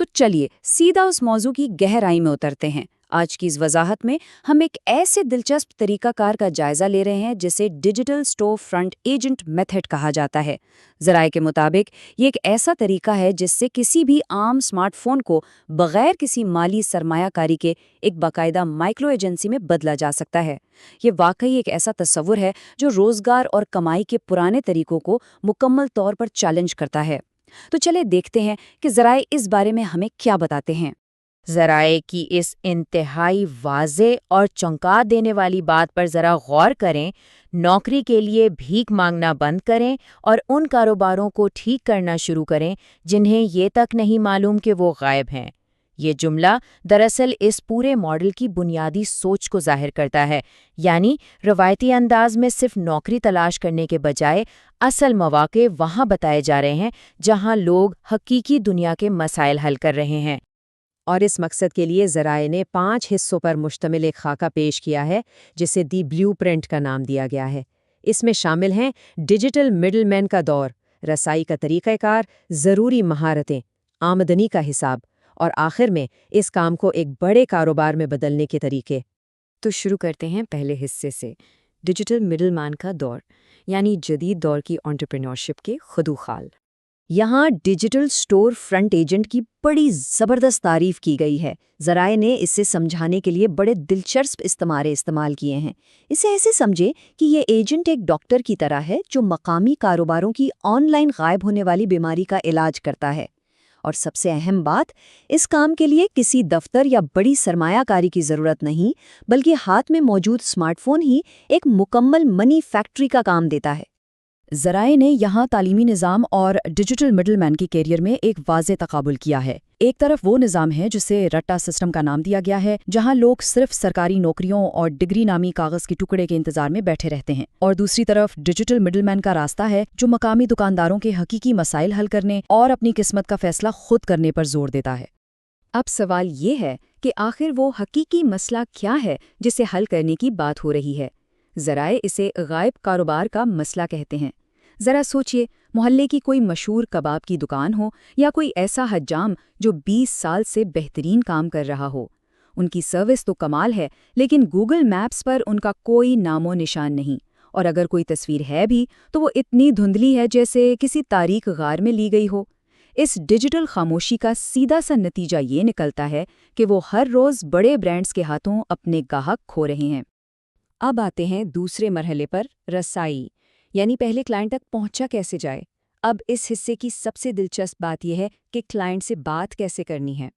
تو چلیے سیدھا اس موضوع کی گہرائی میں اترتے ہیں۔ آج کی اس وضاحت میں ہم ایک ایسے دلچسپ طریقہ کار کا جائزہ لے رہے ہیں جسے digital store front agent method کہا جاتا ہے۔ ذرائع کے مطابق یہ ایک ایسا طریقہ ہے جس سے کسی بھی عام اسمارٹ فون کو بغیر کسی مالی سرمایہ کاری کے ایک باقاعدہ مائکرو ایجنسی میں بدلا جا سکتا ہے۔ یہ واقعی ایک ایسا تصور ہے جو روزگار اور کمائی کے پرانے طریقوں کو مکمل طور پر چیلنج کرتا ہے۔ تو چلے دیکھتے ہیں کہ ذرائع اس بارے میں ہمیں کیا بتاتے ہیں۔ ذرائع کی اس انتہائی واضح اور چونکا دینے والی بات پر ذرا غور کریں۔ نوکری کے لیے بھیک مانگنا بند کریں اور ان کاروباروں کو ٹھیک کرنا شروع کریں جنہیں یہ تک نہیں معلوم کہ وہ غائب ہیں۔ یہ جملہ دراصل اس پورے ماڈل کی بنیادی سوچ کو ظاہر کرتا ہے، یعنی روایتی انداز میں صرف نوکری تلاش کرنے کے بجائے اصل مواقع وہاں بتائے جا رہے ہیں جہاں لوگ حقیقی دنیا کے مسائل حل کر رہے ہیں۔ اور اس مقصد کے لیے ذرائع نے 5 حصوں پر مشتمل ایک خاکہ پیش کیا ہے جسے دی بلیو پرنٹ کا نام دیا گیا ہے۔ اس میں شامل ہیں ڈیجیٹل مڈل مین کا دور، رسائی کا طریقہ کار، ضروری مہارتیں، آمدنی کا حساب اور آخر میں اس کام کو ایک بڑے کاروبار میں بدلنے کے طریقے۔ تو شروع کرتے ہیں پہلے حصے سے، ڈیجیٹل مڈل مین کا دور، یعنی جدید دور کی انٹرپرینیورشپ کے خدوخال۔ یہاں ڈیجیٹل اسٹور فرنٹ ایجنٹ کی بڑی زبردست تعریف کی گئی ہے۔ ذرائع نے اسے سمجھانے کے لیے بڑے دلچسپ استعارے استعمال کیے ہیں۔ اسے ایسے سمجھے کہ یہ ایجنٹ ایک ڈاکٹر کی طرح ہے جو مقامی کاروباروں کی آن لائن غائب ہونے والی بیماری کا علاج کرتا ہے۔ اور سب سے اہم بات، اس کام کے لیے کسی دفتر یا بڑی سرمایہ کاری کی ضرورت نہیں، بلکہ ہاتھ میں موجود اسمارٹ فون ہی ایک مکمل منی فیکٹری کا کام دیتا ہے۔ ذرائع نے یہاں تعلیمی نظام اور ڈیجیٹل مڈل مین کے کیریئر میں ایک واضح تقابل کیا ہے۔ ایک طرف وہ نظام ہے جسے رٹا سسٹم کا نام دیا گیا ہے، جہاں لوگ صرف سرکاری نوکریوں اور ڈگری نامی کاغذ کے ٹکڑے کے انتظار میں بیٹھے رہتے ہیں، اور دوسری طرف ڈیجیٹل مڈل مین کا راستہ ہے جو مقامی دکانداروں کے حقیقی مسائل حل کرنے اور اپنی قسمت کا فیصلہ خود کرنے پر زور دیتا ہے۔ اب سوال یہ ہے کہ آخر وہ حقیقی مسئلہ کیا ہے جسے حل کرنے کی بات ہو رہی ہے؟ ذرائع اسے غائب کاروبار کا مسئلہ کہتے ہیں۔ ذرا سوچئے، محلے کی کوئی مشہور کباب کی دکان ہو یا کوئی ایسا حجام جو 20 سال سے بہترین کام کر رہا ہو۔ ان کی سروس تو کمال ہے، لیکن گوگل میپس پر ان کا کوئی نام و نشان نہیں، اور اگر کوئی تصویر ہے بھی تو وہ اتنی دھندلی ہے جیسے کسی تاریک غار میں لی گئی ہو۔ اس ڈیجیٹل خاموشی کا سیدھا سا نتیجہ یہ نکلتا ہے کہ وہ ہر روز بڑے برانڈز کے ہاتھوں اپنے گاہک کھو رہے ہیں۔ اب آتے ہیں دوسرے مرحلے پر، رسائی، یعنی پہلے کلائنٹ تک پہنچا کیسے جائے۔ اب اس حصے کی سب سے دلچسپ بات یہ ہے کہ کلائنٹ سے بات کیسے کرنی ہے۔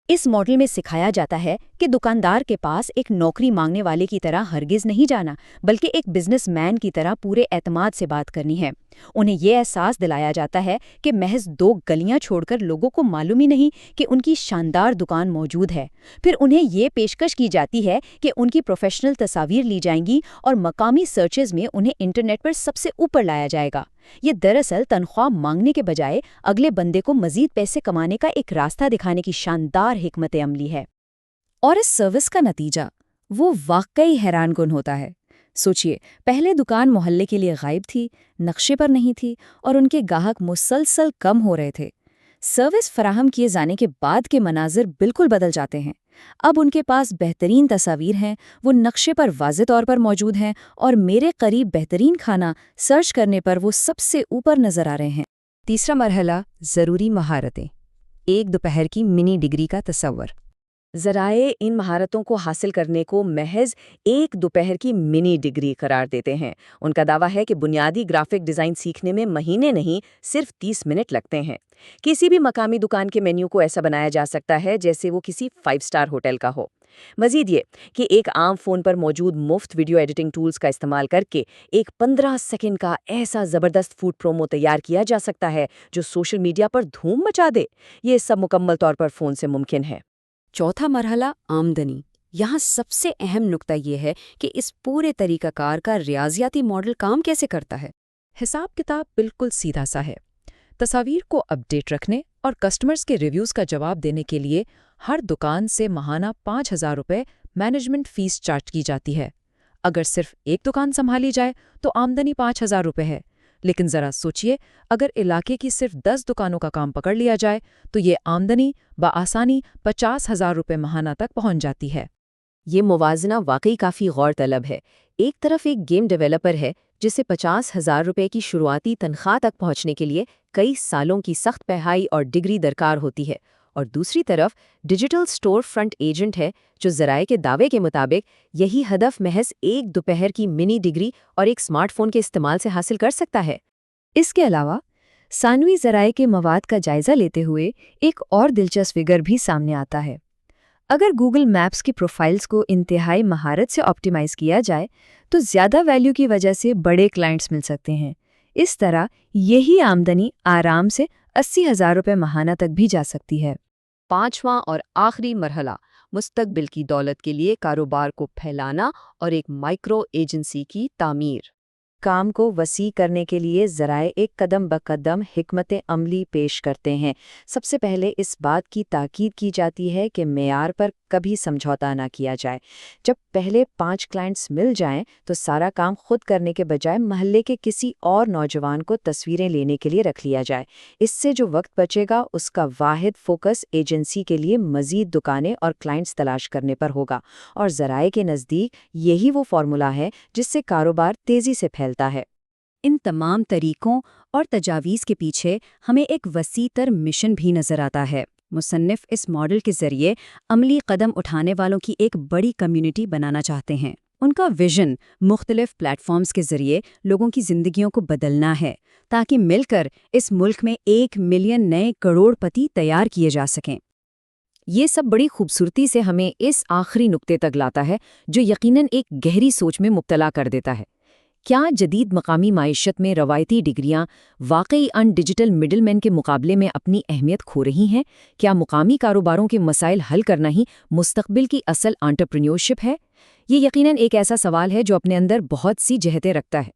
اس ماڈل میں سکھایا جاتا ہے کہ دکاندار کے پاس ایک نوکری مانگنے والے کی طرح ہرگز نہیں جانا، بلکہ ایک بزنس مین کی طرح پورے اعتماد سے بات کرنی ہے۔ انہیں یہ احساس دلایا جاتا ہے کہ محض 2 گلیاں چھوڑ کر لوگوں کو معلوم ہی نہیں کہ ان کی شاندار دکان موجود ہے۔ پھر انہیں یہ پیشکش کی جاتی ہے کہ ان کی پروفیشنل تصاویر لی جائیں گی اور مقامی سرچز میں انہیں انٹرنیٹ پر سب سے اوپر لایا جائے گا۔ یہ دراصل تنخواہ مانگنے کے بجائے اگلے بندے کو مزید پیسے کمانے کا ایک راستہ دکھانے کی شاندار حکمت عملی ہے۔ اور اس سروس کا نتیجہ وہ واقعی حیران کن ہوتا ہے۔ سوچئے، پہلے دکان محلے کے لیے غائب تھی، نقشے پر نہیں تھی، اور ان کے گاہک مسلسل کم ہو رہے تھے۔ سروس فراہم کیے جانے کے بعد کے مناظر بالکل بدل جاتے ہیں۔ اب ان کے پاس بہترین تصاویر ہیں، وہ نقشے پر واضح طور پر موجود ہیں، اور میرے قریب بہترین کھانا سرچ کرنے پر وہ سب سے اوپر نظر آ رہے ہیں۔ تیسرا مرحلہ، ضروری مہارتیں، ایک دوپہر کی منی ڈگری کا تصور۔ ذرائع ان مہارتوں کو حاصل کرنے کو محض ایک دوپہر کی منی ڈگری قرار دیتے ہیں۔ ان کا دعویٰ ہے کہ بنیادی گرافک ڈیزائن سیکھنے میں مہینے نہیں، صرف 30 منٹ لگتے ہیں۔ کسی بھی مقامی دکان کے مینیو کو ایسا بنایا جا سکتا ہے جیسے وہ کسی 5 اسٹار ہوٹل کا ہو۔ مزید یہ کہ ایک عام فون پر موجود مفت ویڈیو ایڈیٹنگ ٹولز کا استعمال کر کے ایک 15 سیکنڈ کا ایسا زبردست فوڈ پرومو تیار کیا جا سکتا ہے جو سوشل میڈیا پر دھوم مچا دے۔ یہ سب مکمل طور پر فون سے ممکن ہے۔ چوتھا مرحلہ، آمدنی۔ یہاں سب سے اہم نقطہ یہ ہے کہ اس پورے طریقہ کار کا ریاضیاتی ماڈل کام کیسے کرتا ہے۔ حساب کتاب بالکل سیدھا سا ہے۔ تصاویر کو اپ ڈیٹ رکھنے اور کسٹمرز کے ریویوز کا جواب دینے کے لیے ہر دکان سے ماہانہ 5,000 روپے مینجمنٹ فیس چارج کی جاتی ہے۔ اگر صرف ایک دکان سنبھالی جائے تو آمدنی 5,000 روپے ہے۔ لیکن ذرا سوچئے، اگر علاقے کی صرف 10 دکانوں کا کام پکڑ لیا جائے تو یہ آمدنی بآسانی 50,000 روپے ماہانہ تک پہنچ جاتی ہے۔ یہ موازنہ واقعی کافی غور طلب ہے۔ ایک طرف ایک گیم ڈیولپر ہے جسے 50,000 روپے کی شروعاتی تنخواہ تک پہنچنے کے لیے کئی سالوں کی سخت پڑھائی اور ڈگری درکار ہوتی ہے، اور دوسری طرف ڈیجیٹل سٹور فرنٹ ایجنٹ ہے جو ذرائع کے دعوے کے مطابق یہی ہدف محض ایک دوپہر کی منی ڈگری اور ایک سمارٹ فون کے استعمال سے حاصل کر سکتا ہے۔ اس کے علاوہ ثانوی ذرائع کے مواد کا جائزہ لیتے ہوئے ایک اور دلچسپ فگر بھی سامنے آتا ہے۔ اگر گوگل میپس کی پروفائلز کو انتہائی مہارت سے آپٹیمائز کیا جائے تو زیادہ ویلیو کی وجہ سے بڑے کلائنٹس مل سکتے ہیں۔ اس طرح یہی آمدنی آرام سے 80,000 روپے ماہانہ تک بھی جا سکتی ہے۔ پانچواں اور آخری مرحلہ مستقبل کی دولت کے لیے کاروبار کو پھیلانا اور ایک مائکرو ایجنسی کی تعمیر۔ کام کو وسیع کرنے کے لیے ذرائع ایک قدم بقدم حکمت عملی پیش کرتے ہیں۔ سب سے پہلے اس بات کی تاکید کی جاتی ہے کہ معیار پر کبھی سمجھوتا نہ کیا جائے۔ جب پہلے 5 کلائنٹس مل جائیں تو سارا کام خود کرنے کے بجائے محلے کے کسی اور نوجوان کو تصویریں لینے کے لیے رکھ لیا جائے۔ اس سے جو وقت بچے گا اس کا واحد فوکس ایجنسی کے لیے مزید دکانیں اور کلائنٹس تلاش کرنے پر ہوگا، اور ذرائع کے نزدیک یہی وہ فارمولا ہے جس سے کاروبار تیزی سے پھیلتا ہے۔ ان تمام طریقوں اور تجاویز کے پیچھے ہمیں ایک وسیع تر مشن بھی نظر آتا ہے۔ مصنف اس ماڈل کے ذریعے عملی قدم اٹھانے والوں کی ایک بڑی کمیونٹی بنانا چاہتے ہیں۔ ان کا ویژن مختلف پلیٹ فارمز کے ذریعے لوگوں کی زندگیوں کو بدلنا ہے تاکہ مل کر اس ملک میں 1 ملین نئے کروڑ پتی تیار کیے جا سکیں۔ یہ سب بڑی خوبصورتی سے ہمیں اس آخری نقطے تک لاتا ہے جو یقیناً ایک گہری سوچ میں مبتلا کر دیتا ہے۔ کیا جدید مقامی معیشت میں روایتی ڈگریاں واقعی ان ڈیجیٹل مڈل مین کے مقابلے میں اپنی اہمیت کھو رہی ہیں؟ کیا مقامی کاروباروں کے مسائل حل کرنا ہی مستقبل کی اصل انٹرپرینیورشپ ہے؟ یہ یقیناً ایک ایسا سوال ہے جو اپنے اندر بہت سی جہتیں رکھتا ہے۔